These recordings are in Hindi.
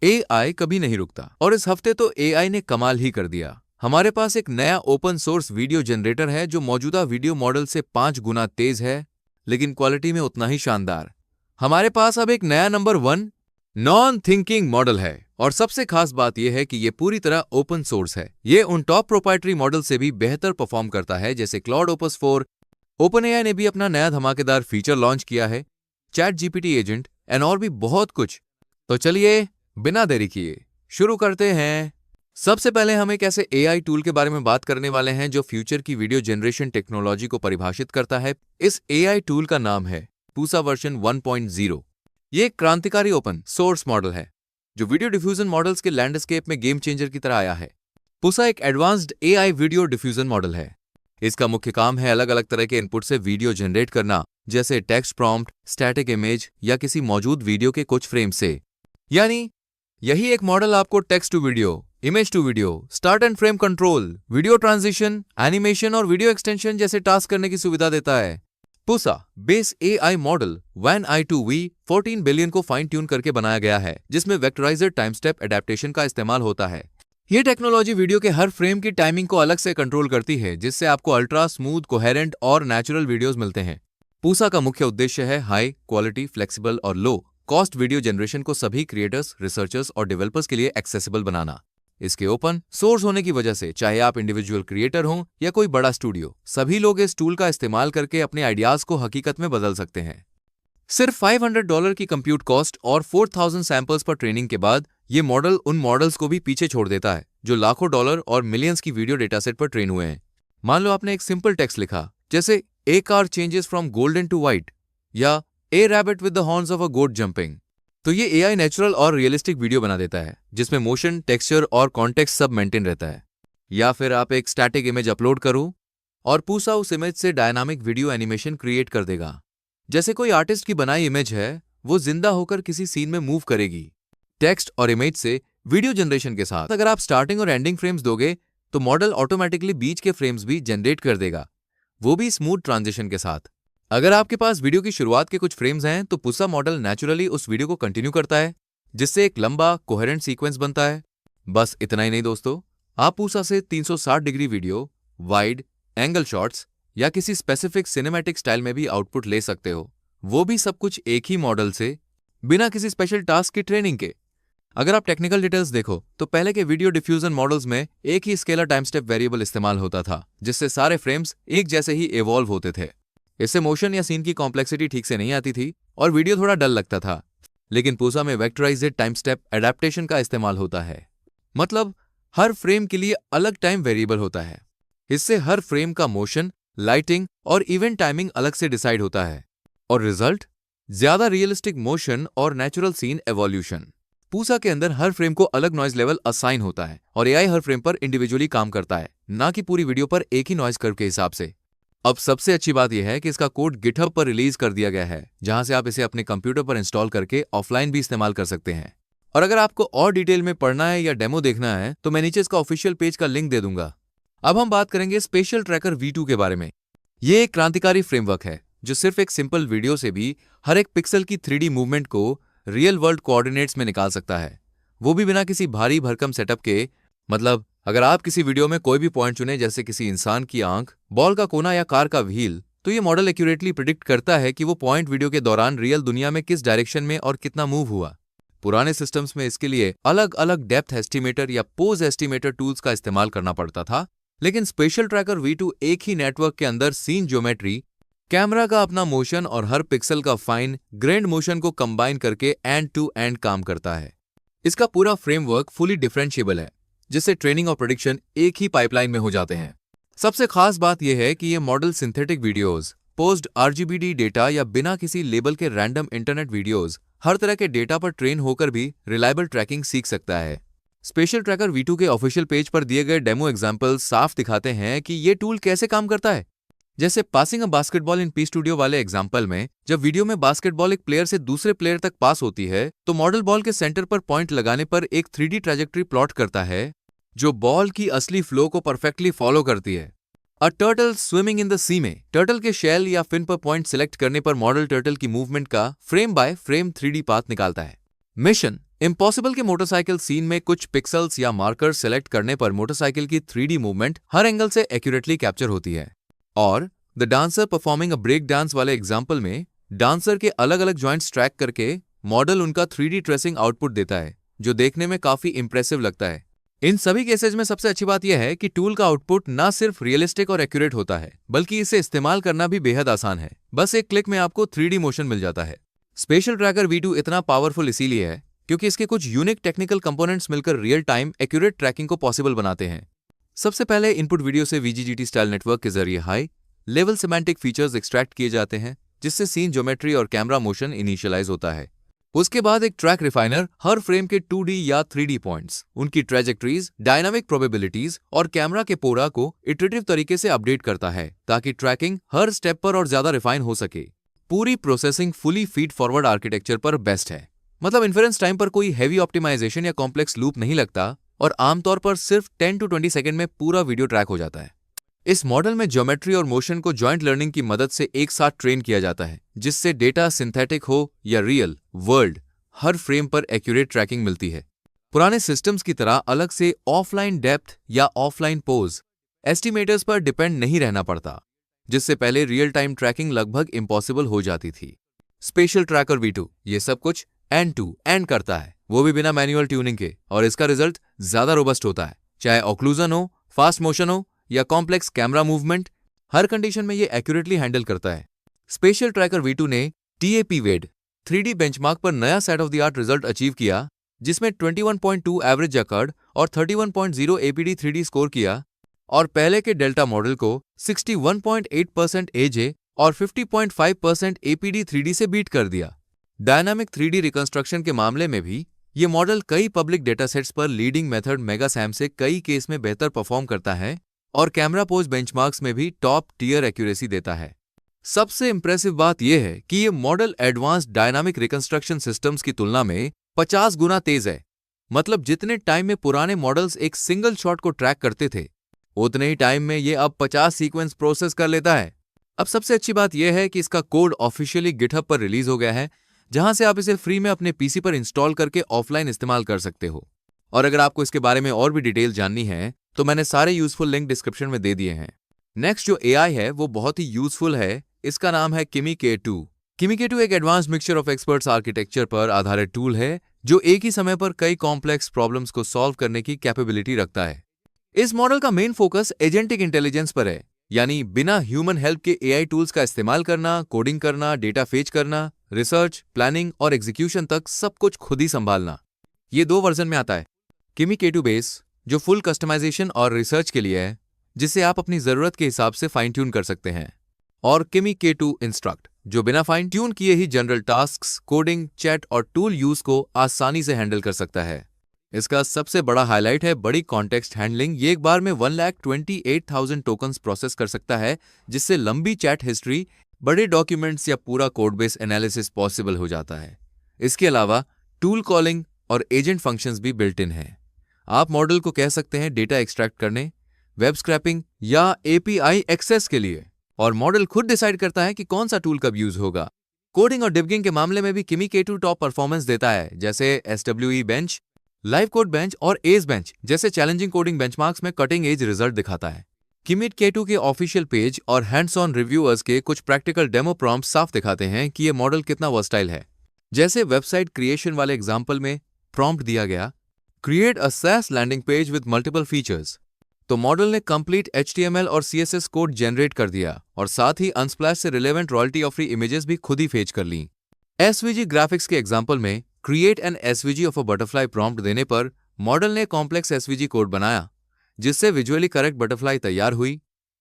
एआई कभी नहीं रुकता और इस हफ्ते तो एआई ने कमाल ही कर दिया। हमारे पास एक नया ओपन सोर्स वीडियो जनरेटर है जो मौजूदा वीडियो मॉडल से 5 गुना तेज है, लेकिन क्वालिटी में उतना ही शानदार। हमारे पास अब एक नया नंबर 1 नॉन थिंकिंग मॉडल है और सबसे खास बात यह है कि यह पूरी तरह ओपन सोर्स है। यह उन टॉप प्रोप्राइटरी मॉडल से भी बेहतर परफॉर्म करता है जैसे क्लॉड ओपस 4। ओपनएआई ने भी अपना नया धमाकेदार फीचर लॉन्च किया है, चैट जीपीटी एजेंट एंड और भी बहुत कुछ। तो चलिए बिना देरी किए शुरू करते हैं। सबसे पहले हम एक ऐसे एआई टूल के बारे में बात करने वाले हैं जो फ्यूचर की वीडियो जनरेशन टेक्नोलॉजी को परिभाषित करता है। इस एआई टूल का नाम है पूसा वर्जन 1.0। ये एक क्रांतिकारी ओपन सोर्स मॉडल है जो वीडियो डिफ्यूजन मॉडल्स के लैंडस्केप में गेम चेंजर की तरह आया है। पूसा एक advanced AI video diffusion model है। इसका मुख्य काम है अलग अलग तरह के इनपुट से वीडियो जनरेट करना, जैसे टेक्स्ट प्रॉम्प्ट, स्टैटिक इमेज या किसी मौजूद वीडियो के कुछ फ्रेम से। यानी यही एक मॉडल आपको text to video, image to video, start end frame control, video transition, animation और वीडियो एक्सटेंशन जैसे टास्क करने की सुविधा देता है। Pusa base AI model Wan i2v 14 billion को फाइन ट्यून करके बनाया गया है, जिसमें वेक्टराइजर टाइम स्टेप एडेप्टेशन का इस्तेमाल होता है। यह टेक्नोलॉजी वीडियो के हर फ्रेम की टाइमिंग को अलग से कंट्रोल करती है, जिससे आपको अल्ट्रा स्मूथ, कोहेरेंट और नेचुरल वीडियोस मिलते हैं। पूसा का मुख्य उद्देश्य है हाई क्वालिटी, फ्लेक्सिबल और लो कॉस्ट वीडियो जनरेशन को सभी क्रिएटर्स, रिसर्चर्स और डेवलपर्स के लिए एक्सेसिबल बनाना। इसके ओपन सोर्स होने की वजह से चाहे आप इंडिविजुअल क्रिएटर हो या कोई बड़ा स्टूडियो, सभी लोग इस टूल का इस्तेमाल करके अपने आइडियाज को हकीकत में बदल सकते हैं। सिर्फ $500 की कंप्यूट कॉस्ट और 4000 सैंपल्स पर ट्रेनिंग के बाद ये मॉडल उन मॉडल्स को भी पीछे छोड़ देता है जो लाखों डॉलर और मिलियंस की वीडियो डेटासेट पर ट्रेन हुए हैं। मान लो आपने एक सिंपल टेक्स्ट लिखा, जैसे a car changes from golden to white या a rabbit with the horns of a goat jumping, तो ये एआई नेचुरल और रियलिस्टिक वीडियो बना देता है जिसमें मोशन, टेक्सचर और कॉन्टेक्स्ट सब मेंटेन रहता है। या फिर आप एक स्टैटिक इमेज अपलोड करो और पूसा उस इमेज से डायनामिक वीडियो एनिमेशन क्रिएट कर देगा। जैसे कोई आर्टिस्ट की बनाई इमेज है, वो जिंदा होकर किसी सीन में मूव करेगी। टेक्स्ट और इमेज से वीडियो जनरेशन के साथ अगर आप स्टार्टिंग और एंडिंग फ्रेम्स दोगे तो मॉडल ऑटोमेटिकली बीच के फ्रेम्स भी जनरेट कर देगा, वो भी स्मूथ ट्रांजिशन के साथ। अगर आपके पास वीडियो की शुरुआत के कुछ फ्रेम्स हैं तो पूसा मॉडल नेचुरली उस वीडियो को कंटिन्यू करता है, जिससे एक लंबा कोहेरेंट सीक्वेंस बनता है। बस इतना ही नहीं दोस्तों, आप पूसा से 360 degree video, wide angle shots या किसी स्पेसिफिक सिनेमैटिक स्टाइल में भी आउटपुट ले सकते हो, वो भी सब कुछ एक ही मॉडल से, बिना किसी स्पेशल टास्क की ट्रेनिंग के। अगर आप टेक्निकल डिटेल्स देखो तो पहले के वीडियो डिफ्यूजन मॉडल्स में एक ही स्केलर टाइम स्टेप वेरिएबल इस्तेमाल होता था, जिससे सारे फ्रेम्स एक जैसे ही इवॉल्व होते थे। इससे मोशन या सीन की कॉम्प्लेक्सिटी ठीक से नहीं आती थी और वीडियो थोड़ा डल लगता था। लेकिन पूसा में वेक्टराइज्ड टाइम स्टेप एडेप्टेशन का इस्तेमाल होता है, मतलब हर फ्रेम के लिए अलग टाइम वेरिएबल होता है। इससे हर फ्रेम का मोशन, लाइटिंग और इवेंट टाइमिंग अलग से डिसाइड होता है और रिजल्ट ज्यादा रियलिस्टिक मोशन और नेचुरल सीन एवोल्यूशन। पूसा के अंदर हर फ्रेम को अलग नॉइज लेवल असाइन होता है और एआई हर फ्रेम पर इंडिविजुअली काम करता है, ना कि पूरी वीडियो पर एक ही नॉइज कर्व के हिसाब से। अब सबसे अच्छी बात यह है कि इसका कोड गिटहब पर रिलीज कर दिया गया है, जहां से आप इसे अपने कंप्यूटर पर इंस्टॉल करके ऑफलाइन भी इस्तेमाल कर सकते हैं। और अगर आपको और डिटेल में पढ़ना है या डेमो देखना है तो मैं नीचे इसका ऑफिशियल पेज का लिंक दे दूंगा। अब हम बात करेंगे स्पेशल ट्रैकर V2 के बारे में। ये एक क्रांतिकारी फ्रेमवर्क है जो सिर्फ एक सिंपल वीडियो से भी हर एक पिक्सल की 3D मूवमेंट को रियल वर्ल्ड कोऑर्डिनेट्स में निकाल सकता है, वो भी बिना किसी भारी भरकम सेटअप के। मतलब अगर आप किसी वीडियो में कोई भी पॉइंट चुने, जैसे किसी इंसान की आंख, बॉल का कोना या कार का व्हील, तो ये मॉडल एक्यूरेटली प्रिडिक्ट करता है कि वो पॉइंट वीडियो के दौरान रियल दुनिया में किस डायरेक्शन में और कितना मूव हुआ। पुराने सिस्टम्स में इसके लिए अलग अलग डेप्थ एस्टिमेटर या पोज एस्टिमेटर टूल्स का इस्तेमाल करना पड़ता था, लेकिन स्पेशल ट्रैकर V2 एक ही नेटवर्क के अंदर सीन ज्योमेट्री, कैमरा का अपना मोशन और हर पिक्सल का फाइन ग्रेन्ड मोशन को कंबाइन करके एंड टू एंड काम करता है। इसका पूरा फ्रेमवर्क फुली डिफरेंशिएबल है, जिससे ट्रेनिंग और प्रेडिक्शन एक ही पाइपलाइन में हो जाते हैं। सबसे खास बात यह है कि यह model synthetic videos, posed RGBD data या बिना किसी लेबल के रैंडम इंटरनेट वीडियोस, हर तरह के डेटा पर ट्रेन होकर भी रिलायबल ट्रैकिंग सीख सकता है। स्पेशल ट्रैकर V2 के ऑफिशियल पेज पर दिए गए डेमो एग्जाम्पल साफ दिखाते हैं कि ये टूल कैसे काम करता है। जैसे passing a basketball in P Studio वाले एग्जाम्पल में, जब वीडियो में बास्केटबॉल एक प्लेयर से दूसरे प्लेयर तक पास होती है तो मॉडल बॉल के सेंटर पर पॉइंट लगाने पर एक 3D ट्रैजेक्टरी प्लॉट करता है जो बॉल की असली फ्लो को परफेक्टली फॉलो करती है। A turtle swimming in the sea में टर्टल के शेल या फिन पर पॉइंट सिलेक्ट करने पर मॉडल टर्टल की मूवमेंट का frame by frame 3D path निकालता है। मिशन इम्पॉसिबल के मोटरसाइकिल सीन में कुछ पिक्सल्स या मार्कर सेलेक्ट करने पर मोटरसाइकिल की 3D मूवमेंट हर एंगल से एक्यूरेटली कैप्चर होती है। और the dancer performing a break dance वाले एग्जाम्पल में डांसर के अलग अलग जॉइंट्स ट्रैक करके मॉडल उनका 3D ट्रेसिंग आउटपुट देता है, जो देखने में काफी इंप्रेसिव लगता है। इन सभी केसेज में सबसे अच्छी बात यह है कि टूल का आउटपुट ना सिर्फ रियलिस्टिक और एक्यूरेट होता है, बल्कि इसे इस्तेमाल करना भी बेहद आसान है। बस एक क्लिक में आपको 3D मोशन मिल जाता है। स्पेशल ट्रैकर V2 इतना पावरफुल इसीलिए है क्योंकि इसके कुछ यूनिक टेक्निकल कंपोनेंट्स मिलकर रियल टाइम एक्यूरेट ट्रैकिंग को पॉसिबल बनाते हैं। सबसे पहले इनपुट वीडियो से VGGT स्टाइल नेटवर्क के जरिए high level semantic features extract किए जाते हैं, जिससे सीन ज्योमेट्री और कैमरा मोशन इनिशियलाइज होता है। उसके बाद एक ट्रैक रिफाइनर हर फ्रेम के 2D या 3D पॉइंट्स, उनकी ट्रेजेक्ट्रीज, डायनामिक प्रोबेबिलिटीज और कैमरा के पोरा को इटरेटिव तरीके से अपडेट करता है ताकि ट्रैकिंग हर स्टेप पर और ज्यादा रिफाइन हो सके। पूरी processing fully feed forward architecture पर बेस्ट है, मतलब इन्फरेंस टाइम पर कोई हैवी ऑप्टिमाइजेशन या कॉम्प्लेक्स लूप नहीं लगता और आमतौर पर सिर्फ 10 to 20 सेकंड में पूरा वीडियो ट्रैक हो जाता है। इस मॉडल में ज्योमेट्री और मोशन को जॉइंट लर्निंग की मदद से एक साथ ट्रेन किया जाता है, जिससे डेटा सिंथेटिक हो या रियल वर्ल्ड हर फ्रेम पर एक्यूरेट ट्रैकिंग मिलती है। पुराने सिस्टम्स की तरह अलग से ऑफलाइन डेप्थ या ऑफलाइन पोज एस्टिमेटर्स पर डिपेंड नहीं रहना पड़ता, जिससे पहले रियल टाइम ट्रैकिंग लगभग इम्पॉसिबल हो जाती थी। स्पेशल ट्रैकर V2 ये सब कुछ एंड टू एंड करता है, वो भी बिना मैनुअल ट्यूनिंग के, और इसका रिजल्ट ज्यादा रोबस्ट होता है। चाहे ऑक्लूजन हो, फास्ट मोशन हो या कॉम्प्लेक्स कैमरा मूवमेंट, हर कंडीशन में ये एक्यूरेटली हैंडल करता है। स्पेशल ट्रैकर V2 ने TAP-WADE 3D बेंचमार्क पर नया set of the art result achieve किया, जिसमें 21.2 एवरेज जकर्ड और 31.0 APD 3D स्कोर किया, और पहले के डेल्टा मॉडल को 61.8% AJ और 50.5% APD 3D से बीट कर दिया। डायनामिक 3D रिकंस्ट्रक्शन के मामले में भी ये मॉडल कई पब्लिक डेटासेट्स पर लीडिंग मेथड मेगासैम से कई केस में बेहतर परफॉर्म करता है और कैमरा पोज बेंचमार्क्स में भी टॉप टियर एक्यूरेसी देता है। सबसे इंप्रेसिव बात यह है कि ये model advanced dynamic reconstruction systems की तुलना में 50 गुना तेज है। मतलब जितने टाइम में पुराने मॉडल्स एक सिंगल शॉट को ट्रैक करते थे, उतने ही टाइम में ये अब 50 सीक्वेंस प्रोसेस कर लेता है। अब सबसे अच्छी बात यह है कि इसका कोड ऑफिशियली गिटहब पर रिलीज हो गया है, जहां से आप इसे फ्री में अपने पीसी पर इंस्टॉल करके ऑफलाइन इस्तेमाल कर सकते हो। और अगर आपको इसके बारे में और भी डिटेल जाननी है तो मैंने सारे यूजफुल लिंक डिस्क्रिप्शन में दे दिए हैं। नेक्स्ट जो AI है वो बहुत ही यूजफुल है, इसका नाम है Kimi K2। Kimi K2 एक advanced mixture of experts architecture पर आधारित टूल है जो एक ही समय पर कई कॉम्प्लेक्स प्रॉब्लम्स को सॉल्व करने की कैपेबिलिटी रखता है। इस मॉडल का मेन फोकस एजेंटिक इंटेलिजेंस पर है, यानी बिना ह्यूमन हेल्प के AI टूल्स का इस्तेमाल करना, कोडिंग करना, डेटा फेच करना, रिसर्च, प्लानिंग और एग्जीक्यूशन तक सब कुछ खुद ही संभालना। ये 2 वर्जन में आता है। Kimi K2 बेस जो फुल कस्टमाइजेशन और रिसर्च के लिए है, जिसे आप अपनी जरूरत के हिसाब से फाइन ट्यून कर सकते हैं, और Kimi K2 इंस्ट्रक्ट जो बिना फाइन ट्यून किए ही जनरल टास्क्स, कोडिंग, चैट और टूल यूज को आसानी से हैंडल कर सकता है। इसका सबसे बड़ा हाईलाइट है बड़ी कॉन्टेक्स्ट हैंडलिंग। ये एक बार में 1,28,000 टोकन्स प्रोसेस कर सकता है, जिससे लंबी चैट हिस्ट्री, बड़े डॉक्यूमेंट्स या पूरा कोड बेस एनालिसिस पॉसिबल हो जाता है। इसके अलावा टूल कॉलिंग और एजेंट फंक्शंस भी बिल्ट इन हैं। आप मॉडल को कह सकते हैं डेटा एक्सट्रैक्ट करने, वेब स्क्रैपिंग या API एक्सेस के लिए, और मॉडल खुद डिसाइड करता है कि कौन सा टूल कब यूज होगा। कोडिंग और डिबगिंग के मामले में भी Kimi K2 टॉप परफॉर्मेंस देता है, जैसे SWE bench, live code bench और एज बेंच जैसे चैलेंजिंग कोडिंग बेंचमार्क्स में कटिंग एज रिजल्ट दिखाता है। Kimi K2 के ऑफिशियल पेज और हैंड्स ऑन रिव्यूअर्स के कुछ प्रैक्टिकल डेमो प्रॉम्प्ट साफ दिखाते हैं कि ये मॉडल कितना वर्सटाइल है। जैसे वेबसाइट क्रिएशन वाले एग्जाम्पल में प्रॉम्प्ट दिया गया, create a SaaS landing page with multiple features, तो मॉडल ने कंप्लीट HTML और CSS कोड जनरेट कर दिया और साथ ही Unsplash से relevant royalty of free images भी खुद ही फेच कर ली। SVG ग्राफिक्स के एग्जाम्पल में create an SVG of a butterfly prompt देने पर मॉडल ने कॉम्प्लेक्स SVG कोड बनाया, जिससे विजुअली करेक्ट बटरफ्लाई तैयार हुई।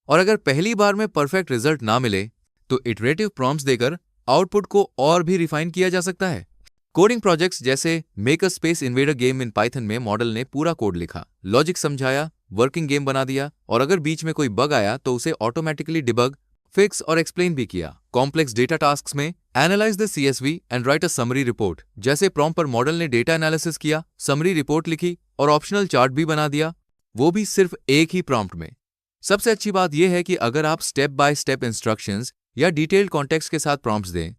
और अगर पहली बार में परफेक्ट रिजल्ट ना मिले तो इटरेटिव प्रॉम्प्ट्स देकर आउटपुट को और भी रिफाइन किया जा सकता है। कोडिंग प्रोजेक्ट्स जैसे make a space invader game in Python में मॉडल ने पूरा कोड लिखा, लॉजिक समझाया, वर्किंग गेम बना दिया, और अगर बीच में कोई बग आया तो उसे ऑटोमेटिकली डिबग, फिक्स और एक्सप्लेन भी किया। कॉम्प्लेक्स डेटा टास्क्स में analyse the CSV and right a summary report जैसे प्रॉम्प्ट पर मॉडल ने डेटा एनालिसिस किया, समरी रिपोर्ट लिखी और ऑप्शनल चार्ट भी बना दिया, वो भी सिर्फ एक ही प्रॉम्प्ट में। सबसे अच्छी बात यह है कि अगर आप स्टेप बाय स्टेप इंस्ट्रक्शंस या डिटेल्ड कॉन्टेक्स्ट के साथ प्रॉम्प्ट्स दें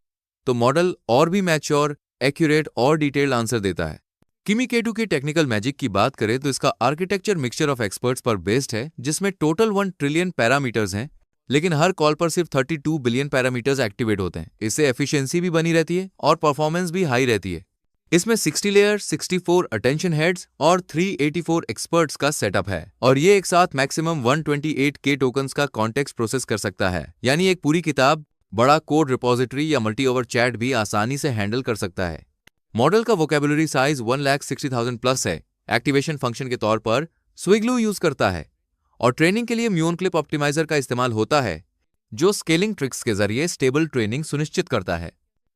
तो मॉडल और भी मैच्योर, एक्यूरेट और डिटेल्ड आंसर देता है। किमी K2 की टेक्निकल मैजिक की बात करें तो इसका आर्किटेक्चर मिक्सचर ऑफ एक्सपर्ट्स पर बेस्ड है, जिसमें टोटल 1 ट्रिलियन पैरामीटर्स हैं, लेकिन हर कॉल पर सिर्फ 32 बिलियन पैरामीटर्स एक्टिवेट होते हैं। इससे एफिशिएंसी भी बनी रहती है और परफॉर्मेंस भी हाई रहती है। इसमें 60 लेयर, 64 अटेंशन हेड्स और 384 एक्सपर्ट्स का सेटअप है, और ये एक साथ मैक्सिमम 128K टोकन्स का कॉन्टेक्स्ट प्रोसेस कर सकता है, यानी एक पूरी किताब, बड़ा कोड रिपोजिटरी या मल्टी ओवर चैट भी आसानी से हैंडल कर सकता है। मॉडल का वोकेबुलरी साइज 1,60,000 प्लस है। एक्टिवेशन फंक्शन के तौर पर स्विग्लू यूज करता है और ट्रेनिंग के लिए म्यूनक्लिप ऑप्टिमाइजर का इस्तेमाल होता है, जो स्केलिंग ट्रिक्स के जरिए स्टेबल ट्रेनिंग सुनिश्चित करता है।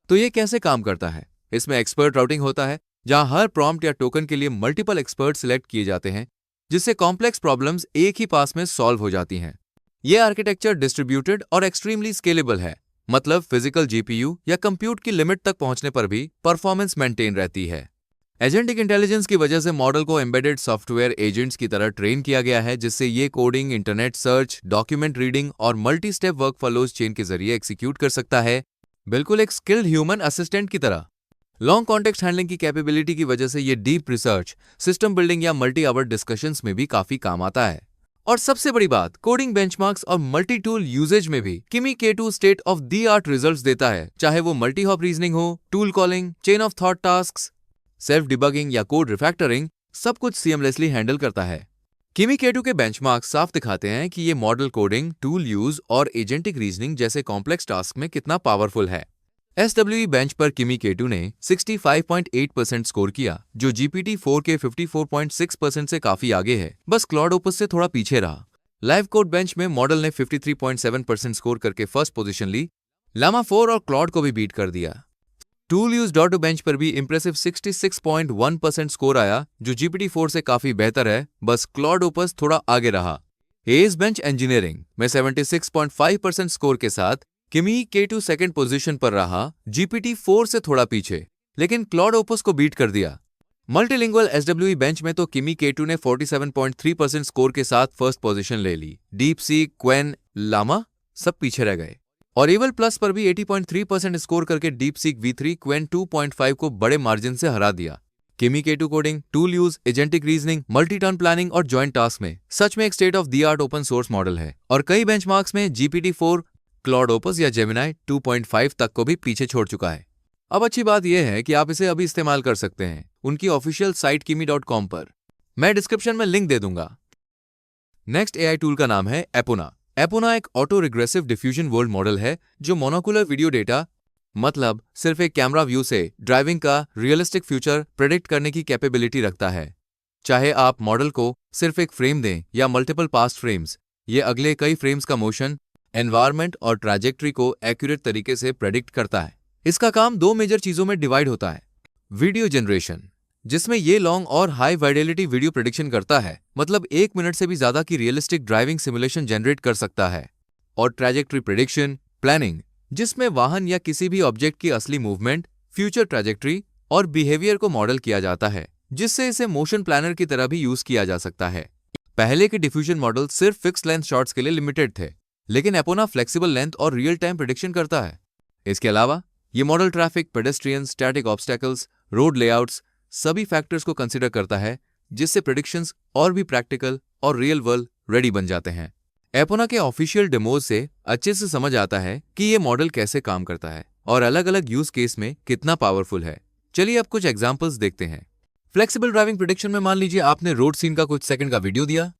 तो ये कैसे काम करता है? इसमें एक्सपर्ट राउटिंग होता है, जहां हर प्रॉम्प्ट या टोकन के लिए मल्टीपल एक्सपर्ट सिलेक्ट किए जाते हैं, जिससे कॉम्प्लेक्स प्रॉब्लम्स एक ही पास में सॉल्व हो जाती हैं। यह आर्किटेक्चर डिस्ट्रीब्यूटेड और एक्सट्रीमली स्केलेबल है, मतलब फिजिकल जीपीयू या कंप्यूट की लिमिट तक पहुंचने पर भी परफॉर्मेंस मेंटेन रहती है। एजेंटिक इंटेलिजेंस की वजह से मॉडल को एम्बेडेड सॉफ्टवेयर एजेंट्स की तरह ट्रेन किया गया है, जिससे ये coding, internet search, document reading और multi step workflows chain के जरिए एग्जीक्यूट कर सकता है, बिल्कुल एक स्किल्ड ह्यूमन असिस्टेंट की तरह। लॉन्ग कॉन्टेक्स्ट हैंडलिंग की कैपेबिलिटी की वजह से ये डीप रिसर्च, सिस्टम बिल्डिंग या मल्टी आवर डिस्कशंस में भी काफी काम आता है। और सबसे बड़ी बात, कोडिंग बेंचमार्क्स और मल्टी टूल यूजेज में भी किमी K2 state of the art results देता है, चाहे वो मल्टी हॉप रीजनिंग हो, tool calling, chain of thought tasks, self debugging या कोड रिफैक्टरिंग, सब कुछ सीमलेसली हैंडल करता है। किमी K2 के बेंचमार्क्स साफ दिखाते हैं कि ये मॉडल कोडिंग, टूल यूज और एजेंटिक रीजनिंग जैसे कॉम्प्लेक्स टास्क में कितना पावरफुल है। SWE बेंच पर किमी K2 ने 65.8% स्कोर किया, जो GPT-4 के 54.6% से काफी आगे है, बस क्लॉड ओपस से थोड़ा पीछे रहा। लाइव कोड बेंच में मॉडल ने 53.7% स्कोर करके फर्स्ट पोजीशन ली, लामा 4 और क्लॉड को भी बीट कर दिया। टूल यूज डॉट बेंच पर भी इंप्रेसिव 66.1% स्कोर आया, जो GPT-4 से काफी बेहतर है, बस क्लॉड ओपस थोड़ा आगे रहा। एज बेंच इंजीनियरिंग में 76.5% स्कोर के साथ किमी K2 सेकंड पोजीशन पर रहा, GPT-4 से थोड़ा पीछे, लेकिन क्लॉड ओपस को बीट कर दिया। मल्टीलिंगुअल SWE बेंच में तो किमी K2 ने 47.3% स्कोर के साथ फर्स्ट पोजीशन ले ली। डीप सीक, क्वेन, लामा सब पीछे रह गए। और एवल प्लस पर भी 80.3% स्कोर करके डीप सीक V3, क्वेन 2.5 को बड़े मार्जिन से हरा दिया। किमी K2 coding, tool use, agentic reasoning, multi turn planning और जॉइंट टास्क में सच में एक state of the art open source model है, और कई बेंचमार्क्स में GPT-4, क्लॉड ओपस या जेमिनाई 2.5 तक को भी पीछे छोड़ चुका है। अब अच्छी बात यह है कि आप इसे अभी इस्तेमाल कर सकते हैं उनकी ऑफिशियल साइट kimi.com पर। मैं डिस्क्रिप्शन में लिंक दे दूंगा। नेक्स्ट AI टूल का नाम है एपोना। एपोना एक auto regressive diffusion world model है, जो मोनोकुलर वीडियो डेटा, मतलब सिर्फ एक कैमरा व्यू से ड्राइविंग का रियलिस्टिक फ्यूचर प्रेडिक्ट करने की कैपेबिलिटी रखता है। चाहे आप मॉडल को सिर्फ एक फ्रेम दें या मल्टीपल पास्ट फ्रेम्स, ये अगले कई फ्रेम्स का मोशन, एनवायरमेंट और ट्रैजेक्टरी को एक्यूरेट तरीके से प्रेडिक्ट करता है। इसका काम दो मेजर चीजों में डिवाइड होता है। वीडियो जनरेशन, जिसमें ये लॉन्ग और हाई वाइडेलिटी वीडियो प्रेडिक्शन करता है, मतलब 1 मिनट से भी ज्यादा की रियलिस्टिक ड्राइविंग सिमुलेशन जनरेट कर सकता है। और ट्रैजेक्टरी प्रेडिक्शन, प्लानिंग, जिसमें वाहन या किसी भी ऑब्जेक्ट की असली मूवमेंट, फ्यूचर ट्रैजेक्टरी और बिहेवियर को मॉडल किया जाता है, जिससे इसे मोशन प्लानर की तरह भी यूज किया जा सकता है। पहले के डिफ्यूजन मॉडल सिर्फ फिक्स लेंथ शॉट्स के लिए लिमिटेड थे, लेकिन एपोना फ्लेक्सिबल लेंथ और रियल टाइम प्रेडिक्शन करता है। इसके अलावा ये model traffic, pedestrian, static obstacles, road layouts सभी फैक्टर्स को कंसीडर करता है, जिससे प्रेडिक्शंस और भी प्रैक्टिकल और रियल वर्ल्ड रेडी बन जाते हैं। एपोना के ऑफिशियल डेमोज से अच्छे से समझ आता है कि ये मॉडल कैसे काम करता है और अलग अलग यूज केस में कितना पावरफुल है। चलिए अब कुछ एग्जांपल्स देखते हैं। फ्लेक्सिबल ड्राइविंग प्रेडिक्शन में मान लीजिए आपने रोड सीन का कुछ सेकंड का वीडियो दिया।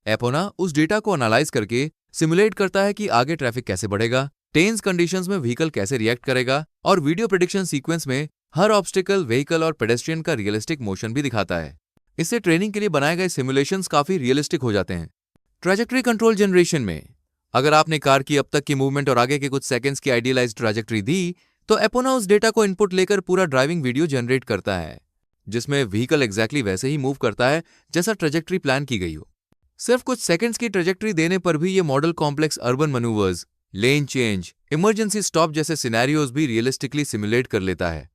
एपोना उस डेटा को एनालाइज करके सिमुलेट करता है कि आगे ट्रैफिक कैसे बढ़ेगा, टेंस कंडीशंस में व्हीकल कैसे रिएक्ट करेगा, और वीडियो प्रेडिक्शन सीक्वेंस में हर ऑब्स्टिकल, व्हीकल और पेडेस्ट्रियन का रियलिस्टिक मोशन भी दिखाता है। इससे ट्रेनिंग के लिए बनाए गए सिमुलेशंस काफी रियलिस्टिक हो जाते हैं। ट्रैजेक्टरी कंट्रोल जनरेशन में अगर आपने कार की अब तक की मूवमेंट और आगे के कुछ सेकंड्स की आइडियलाइज्ड ट्रैजेक्टरी दी, तो एपोना उस डेटा को इनपुट लेकर पूरा ड्राइविंग वीडियो जनरेट करता है, जिसमें व्हीकल एग्जैक्टली वैसे ही मूव करता है जैसा ट्रैजेक्टरी प्लान की गई हो। सिर्फ कुछ सेकंड्स की ट्रैजेक्टरी देने पर भी ये model complex urban manoeuvres, lane change, emergency stop जैसे सिनेरियोज भी रियलिस्टिकली सिमुलेट कर लेता है।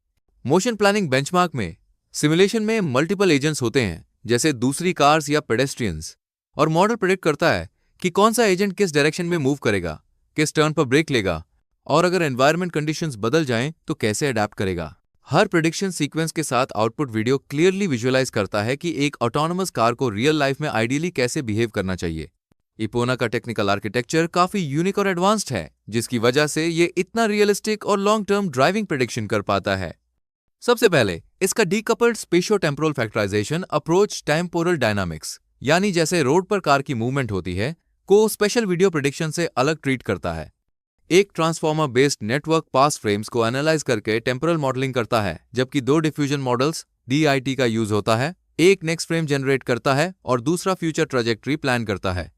मोशन प्लानिंग बेंचमार्क में सिमुलेशन में मल्टीपल एजेंट्स होते हैं, जैसे दूसरी कार्स या पेडेस्ट्रियंस, और मॉडल प्रेडिक्ट करता है कि कौन सा एजेंट किस डायरेक्शन में मूव करेगा, किस टर्न पर ब्रेक लेगा, और अगर एनवायरमेंट कंडीशंस बदल जाएं तो कैसे अडैप्ट करेगा। हर प्रेडिक्शन सीक्वेंस के साथ आउटपुट वीडियो क्लियरली विजुअलाइज करता है कि एक ऑटोनोमस कार को रियल लाइफ में आइडियली कैसे बिहेव करना चाहिए। इपोना का टेक्निकल आर्किटेक्चर काफी यूनिक और एडवांस्ड है, जिसकी वजह से ये इतना रियलिस्टिक और लॉन्ग टर्म ड्राइविंग प्रेडिक्शन कर पाता है। सबसे पहले इसका decoupled spatio temporal factorization approach temporal dynamics, यानी जैसे रोड पर कार की मूवमेंट होती है, को स्पेशल वीडियो प्रेडिक्शन से अलग ट्रीट करता है। एक ट्रांसफॉर्मर बेस्ड नेटवर्क पास फ्रेम्स को एनालाइज करके टेम्पोरल मॉडलिंग करता है, जबकि 2 डिफ्यूजन मॉडल्स DIT का यूज होता है। एक नेक्स्ट फ्रेम जनरेट करता है और दूसरा फ्यूचर ट्रैजेक्टरी प्लान करता है।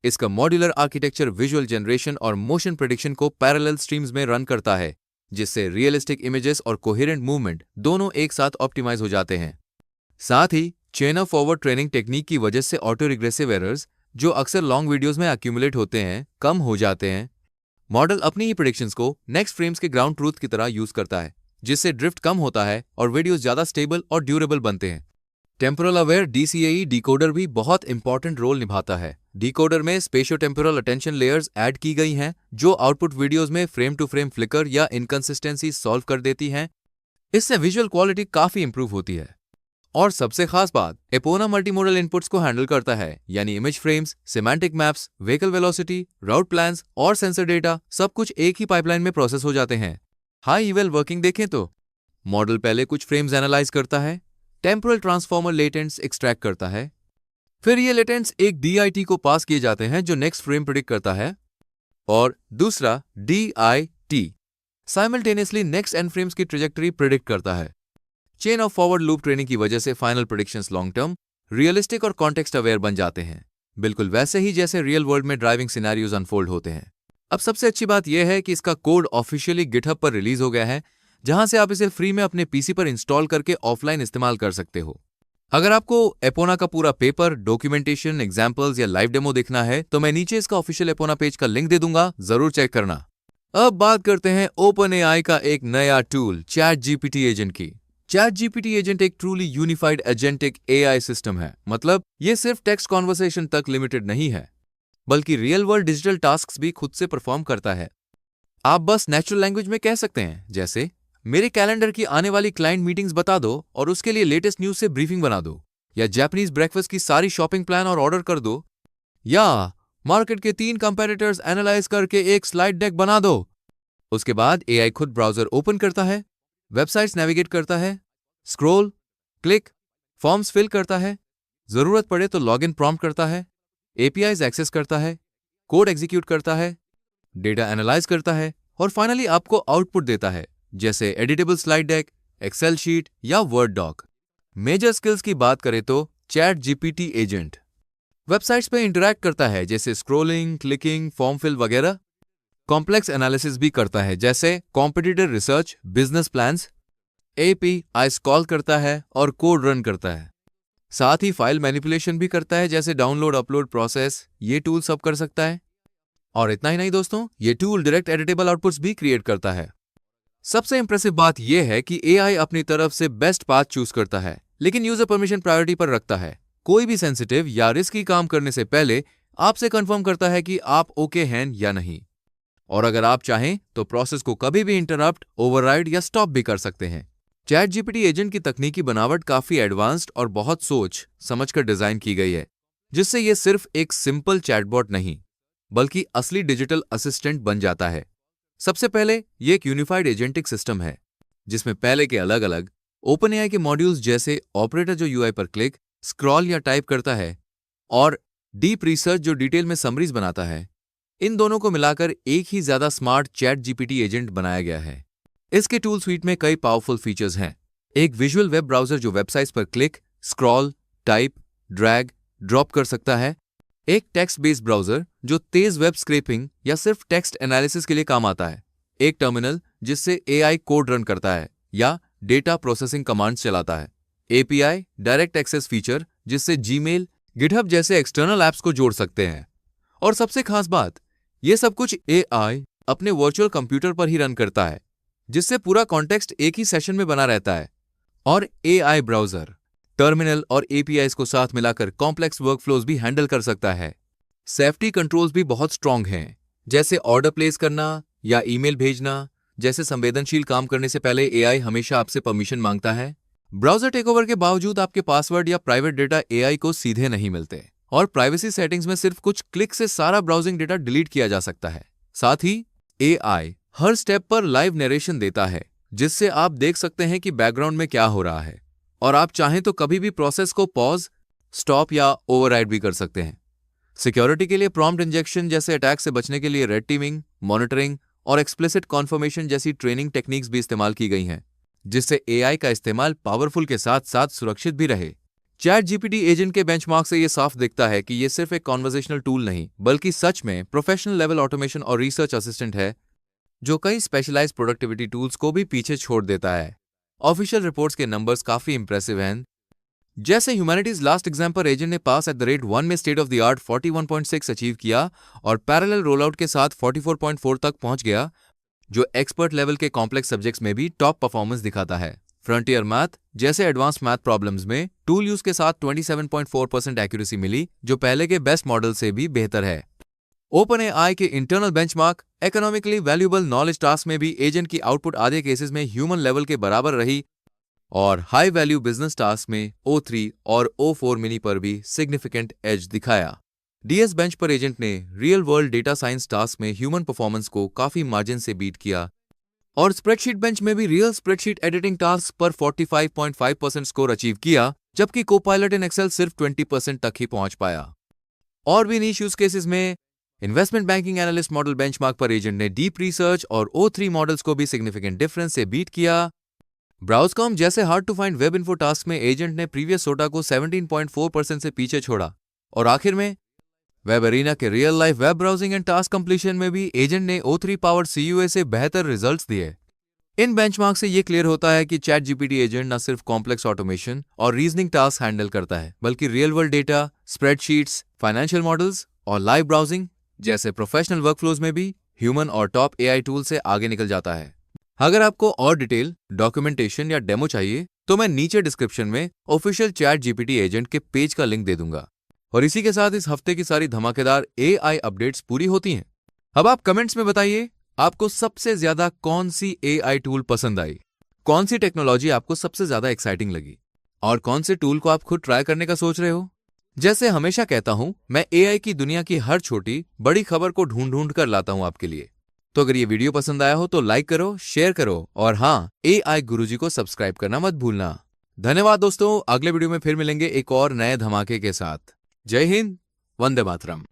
इसका मॉड्यूलर आर्किटेक्चर विजुअल जनरेशन और मोशन प्रेडिक्शन को पैरेलल स्ट्रीम्स में रन करता है, जिससे रियलिस्टिक इमेजेस और कोहेरेंट मूवमेंट दोनों एक साथ ऑप्टिमाइज हो जाते हैं। साथ ही chain of forward training technique की वजह से ऑटो रिग्रेसिव एरर्स, जो अक्सर लॉन्ग वीडियोस में एक्यूमुलेट होते हैं, कम हो जाते हैं। मॉडल अपनी ही प्रेडिक्शंस को नेक्स्ट फ्रेम्स के ग्राउंड ट्रूथ की तरह यूज करता है, जिससे ड्रिफ्ट कम होता है और वीडियोस ज्यादा स्टेबल और ड्यूरेबल बनते हैं। टेम्पोरल अवेयर DCAE डिकोडर भी बहुत इंपॉर्टेंट रोल निभाता है। डिकोडर में स्पेशियो टेम्पोरल अटेंशन लेयर्स ऐड की गई हैं, जो आउटपुट वीडियोस में फ्रेम टू फ्रेम फ्लिकर या इनकंसिस्टेंसी सॉल्व कर देती हैं। इससे विजुअल क्वालिटी काफी इंप्रूव होती है। और सबसे खास बात, एपोना मल्टीमोडल इनपुट्स को हैंडल करता है, यानी image frames, semantic maps, vehicle velocity, route plans और सेंसर डेटा सब कुछ एक ही पाइपलाइन में प्रोसेस हो जाते हैं। हाई इवल वर्किंग देखें तो मॉडल पहले कुछ फ्रेम्स एनालाइज करता है, टेम्पोरल ट्रांसफॉर्मर लेटेंट्स एक्सट्रैक्ट करता है, फिर ये लेटेंट्स एक DIT को पास किए जाते हैं जो नेक्स्ट फ्रेम प्रेडिक्ट करता है, और दूसरा DIT simultaneously next N frames की ट्रेजेक्टरी प्रेडिक्ट करता है। Chain of forward loop training की वजह से final predictions long term, realistic और कॉन्टेक्स्ट अवेयर बन जाते हैं, बिल्कुल वैसे ही जैसे रियल वर्ल्ड में ड्राइविंग सिनेरियोज अनफोल्ड होते हैं। अब सबसे अच्छी बात यह है कि इसका कोड ऑफिशियली गिटहब पर रिलीज हो गया है, जहां से आप इसे फ्री में अपने PC पर इंस्टॉल करके ऑफलाइन इस्तेमाल कर सकते हो। अगर आपको एपोना का पूरा पेपर, डॉक्यूमेंटेशन, एग्जाम्पल्स या लाइव डेमो देखना है तो मैं नीचे इसका ऑफिशियल एपोना पेज का लिंक दे दूंगा, जरूर चेक करना। अब बात करते हैं OpenAI का एक नया टूल ChatGPT एजेंट की। ChatGPT एजेंट एक truly unified agentic AI system है। मतलब ये सिर्फ टेक्स्ट कॉन्वर्सेशन तक लिमिटेड नहीं है, बल्कि रियल वर्ल्ड डिजिटल टास्क्स भी खुद से परफॉर्म करता है। आप बस नेचुरल लैंग्वेज में कह सकते हैं, जैसे मेरे कैलेंडर की आने वाली क्लाइंट मीटिंग्स बता दो और उसके लिए लेटेस्ट न्यूज से ब्रीफिंग बना दो, या जापानीज ब्रेकफास्ट की सारी शॉपिंग प्लान और ऑर्डर कर दो, या मार्केट के 3 कंपैरेटर्स एनालाइज करके एक स्लाइड डेक बना दो। उसके बाद AI खुद ब्राउजर ओपन करता है, वेबसाइट्स नेविगेट करता है, स्क्रॉल, क्लिक, फॉर्म्स फिल करता है, जरूरत पड़े तो लॉगिन प्रॉम्प्ट करता है, APIs एक्सेस करता है, कोड एग्जीक्यूट करता है, डेटा एनालाइज करता है और फाइनली आपको आउटपुट देता है, जैसे editable slide deck, excel sheet या वर्ड डॉक। मेजर स्किल्स की बात करें तो ChatGPT एजेंट वेबसाइट्स पे इंटरैक्ट करता है, जैसे स्क्रॉलिंग, क्लिकिंग, फॉर्म फिल वगैरह। कॉम्प्लेक्स एनालिसिस भी करता है, जैसे competitor research, business plans. APIs call करता है और कोड रन करता है। साथ ही फाइल मैनिपुलेशन भी करता है, जैसे डाउनलोड, अपलोड प्रोसेस। ये टूल सब कर सकता है। और इतना ही नहीं दोस्तों, ये टूल डायरेक्ट एडिटेबल आउटपुट्स भी क्रिएट करता है। सबसे इंप्रेसिव बात यह है कि AI अपनी तरफ से बेस्ट पाथ चूज करता है, लेकिन यूजर परमिशन प्रायोरिटी पर रखता है। कोई भी सेंसिटिव या रिस्की काम करने से पहले आपसे कंफर्म करता है कि आप ओके हैं या नहीं। और अगर आप चाहें तो प्रोसेस को कभी भी इंटरप्ट, ओवरराइड या स्टॉप भी कर सकते हैं। ChatGPT एजेंट की तकनीकी बनावट काफी एडवांस्ड और बहुत सोच समझकर डिजाइन की गई है, जिससे यह सिर्फ एक सिंपल चैटबॉट नहीं, बल्कि असली डिजिटल असिस्टेंट बन जाता है। सबसे पहले ये एक यूनिफाइड एजेंटिक सिस्टम है, जिसमें पहले के अलग अलग OpenAI के मॉड्यूल्स जैसे ऑपरेटर जो UI पर क्लिक, स्क्रॉल या टाइप करता है, और डीप रिसर्च जो डिटेल में समरीज बनाता है, इन दोनों को मिलाकर एक ही ज्यादा स्मार्ट ChatGPT एजेंट बनाया गया है। इसके टूल स्वीट में कई पावरफुल फीचर्स हैं। एक विजुअल वेब ब्राउजर जो वेबसाइट्स पर click, scroll, type, drag, drop कर सकता है। एक टेक्स्ट बेस्ड ब्राउजर जो तेज वेब स्क्रैपिंग या सिर्फ टेक्स्ट एनालिसिस के लिए काम आता है। एक टर्मिनल जिससे AI कोड रन करता है या डेटा प्रोसेसिंग कमांड्स चलाता है। API डायरेक्ट एक्सेस फीचर जिससे जीमेल, गिटहब जैसे एक्सटर्नल ऐप्स को जोड़ सकते हैं। और सबसे खास बात, ये सब कुछ AI अपने वर्चुअल कंप्यूटर पर ही रन करता है, जिससे पूरा कॉन्टेक्स्ट एक ही सेशन में बना रहता है। और AI ब्राउजर टर्मिनल और APIs को साथ मिलाकर कॉम्प्लेक्स वर्कफ्लोज भी हैंडल कर सकता है। सेफ्टी कंट्रोल्स भी बहुत स्ट्रांग हैं, जैसे ऑर्डर प्लेस करना या ईमेल भेजना, जैसे संवेदनशील काम करने से पहले एआई हमेशा आपसे परमिशन मांगता है। ब्राउजर टेकओवर के बावजूद आपके पासवर्ड या प्राइवेट डेटा एआई को सीधे नहीं मिलते, और प्राइवेसी सेटिंग्स में सिर्फ कुछ क्लिक से सारा ब्राउजिंग डेटा डिलीट किया जा सकता है। साथ ही एआई हर स्टेप पर लाइव नरेशन देता है, जिससे आप देख सकते हैं कि बैकग्राउंड में क्या हो रहा है, और आप चाहें तो कभी भी प्रोसेस को पॉज, स्टॉप या ओवरराइड भी कर सकते हैं। सिक्योरिटी के लिए प्रॉम्प्ट इंजेक्शन जैसे अटैक से बचने के लिए रेड टीमिंग, मॉनिटरिंग और एक्सप्लिसिट कॉन्फर्मेशन जैसी ट्रेनिंग टेक्निक्स भी इस्तेमाल की गई हैं, जिससे एआई का इस्तेमाल पावरफुल के साथ साथ सुरक्षित भी रहे। चैट जीपीटी एजेंट के बेंचमार्क से यह साफ दिखता है कि यह सिर्फ एक कॉन्वर्सेशनल टूल नहीं, बल्कि सच में प्रोफेशनल लेवल ऑटोमेशन और रिसर्च असिस्टेंट है, जो कई स्पेशलाइज्ड प्रोडक्टिविटी टूल्स को भी पीछे छोड़ देता है। ऑफिशियल रिपोर्ट्स के नंबर्स काफी इंप्रेसिव हैं। जैसे ह्यूमैनिटीज लास्ट एग्जाम पर एजेंट ने पास एट द रेट 1 में state of the art 41.6 achieve किया और पैरेलल रोलआउट के साथ 44.4 तक पहुंच गया, जो एक्सपर्ट लेवल के कॉम्प्लेक्स सब्जेक्ट्स में भी टॉप परफॉर्मेंस दिखाता है। फ्रंटियर मैथ जैसे एडवांस मैथ प्रॉब्लम्स में टूल यूज के साथ 27.4% एक्यूरेसी मिली, जो पहले के बेस्ट मॉडल से भी बेहतर है। ओपनएआई के internal benchmark economically valuable knowledge task में भी एजेंट की आउटपुट आधे केसेस में ह्यूमन लेवल के बराबर रही, और हाई वैल्यू बिजनेस टास्क में O3 और O4 मिनी पर भी सिग्निफिकेंट एज दिखाया। डीएस बेंच पर एजेंट ने real world data science task में ह्यूमन परफॉर्मेंस को काफी मार्जिन से बीट किया, और स्प्रेडशीट बेंच में भी रियल स्प्रेडशीट एडिटिंग टास्क पर 45.5% स्कोर अचीव किया, जबकि कोपायलट इन एक्सेल सिर्फ 20% तक ही पहुंच पाया। और भी नीश यूज केसेस में investment banking analyst model benchmark पर एजेंट ने डीप रिसर्च और O3 मॉडल्स को भी सिग्निफिकेंट डिफरेंस से बीट किया। ब्राउजकॉम जैसे hard to find web info task में एजेंट ने प्रीवियस सोटा को 17.4% से पीछे छोड़ा, और आखिर में वेब एरिना के real life web browsing and task completion में भी एजेंट ने O3 पावर्ड CUA से बेहतर रिजल्ट्स दिए। इन बेंचमार्क से यह क्लियर होता है कि चैट जीपीटी एजेंट न सिर्फ कॉम्प्लेक्स ऑटोमेशन और रीजनिंग टास्क हैंडल करता है, बल्कि real world data, spreadsheets, financial models और लाइव ब्राउजिंग जैसे प्रोफेशनल वर्कफ्लोज में भी ह्यूमन और टॉप एआई टूल से आगे निकल जाता है। अगर आपको और डिटेल, डॉक्यूमेंटेशन या डेमो चाहिए तो मैं नीचे डिस्क्रिप्शन में ऑफिशियल चैट जीपीटी एजेंट के पेज का लिंक दे दूंगा। और इसी के साथ इस हफ्ते की सारी धमाकेदार एआई अपडेट्स पूरी होती हैं। अब आप कमेंट्स में बताइए, आपको सबसे ज्यादा कौन सी एआई टूल पसंद आई, कौन सी टेक्नोलॉजी आपको सबसे ज्यादा एक्साइटिंग लगी, और कौन से टूल को आप खुद ट्राई करने का सोच रहे हो। जैसे हमेशा कहता हूं, मैं एआई की दुनिया की हर छोटी बड़ी खबर को ढूंढ कर लाता हूं आपके लिए। तो अगर ये वीडियो पसंद आया हो तो लाइक करो, शेयर करो, और हाँ, एआई गुरुजी को सब्सक्राइब करना मत भूलना। धन्यवाद दोस्तों, अगले वीडियो में फिर मिलेंगे एक और नए धमाके के साथ। जय हिंद, वंदे मातरम।